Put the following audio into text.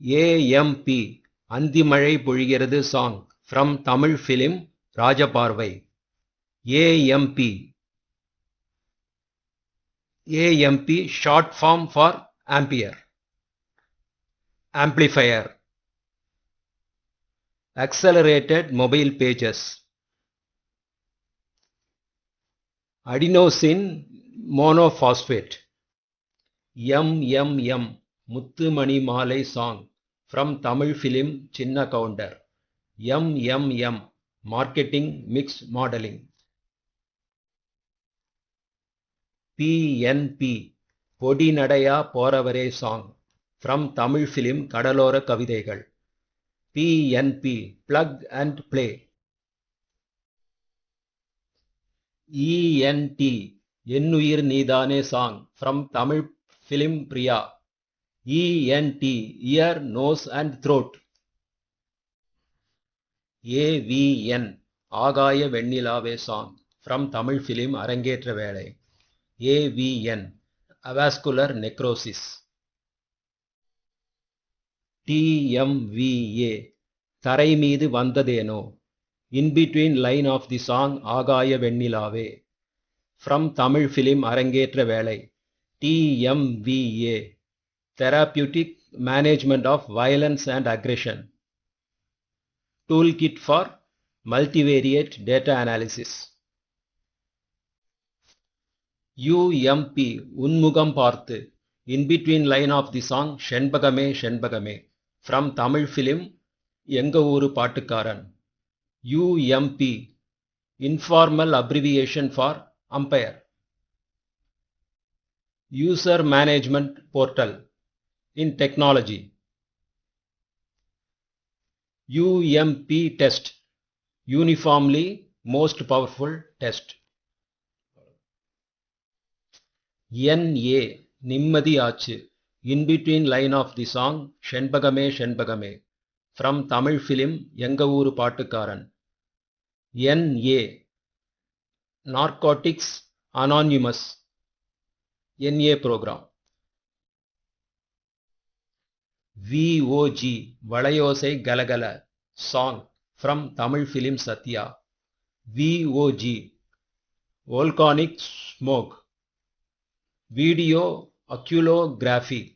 AMP அந்திமழை பொழிகிறது song from Tamil film Rajaparvai. AMP AMP short form for ampere. Amplifier. accelerated mobile pages. adenosine monophosphate. MMM முத்துமணி மாலை song from Tamil film Chinna Gounder. MMM marketing mix modeling. PNP பொடி நடையா போறவரே song from Tamil film கடலோர கவிதைகள். PNP plug and play. ENT என்னுயிர் நீதானே song from Tamil film Priya. ENT ear, nose and throat. AVN ஆகாய வெண்ணிலாவே சாங் from Tamil film அரங்கேற்ற வேளை. AVN avascular necrosis. TMVA தரை மீது வந்ததேனோ in between line of the song ஆகாய வெண்ணிலாவே from Tamil film அரங்கேற்ற வேளை. TMVA therapeutic management of violence and aggression. Toolkit for multivariate data analysis. UMP உன்முகம் பார்த்து in between line of the song செண்பகமே செண்பகமே from Tamil film எங்க ஊரு பாட்டுக்காரன். UMP informal abbreviation for umpire. User management portal in technology. UMP test uniformly most powerful test. NA நிம்மதி ஆச்சு in between line of the song செண்பகமே செண்பகமே from Tamil film எங்க ஊரு பாட்டுக்காரன். NA Narcotics Anonymous NA program. VOG வளையோசை கலகல song from Tamil film Satya. VOG volcanic smoke. Video oculography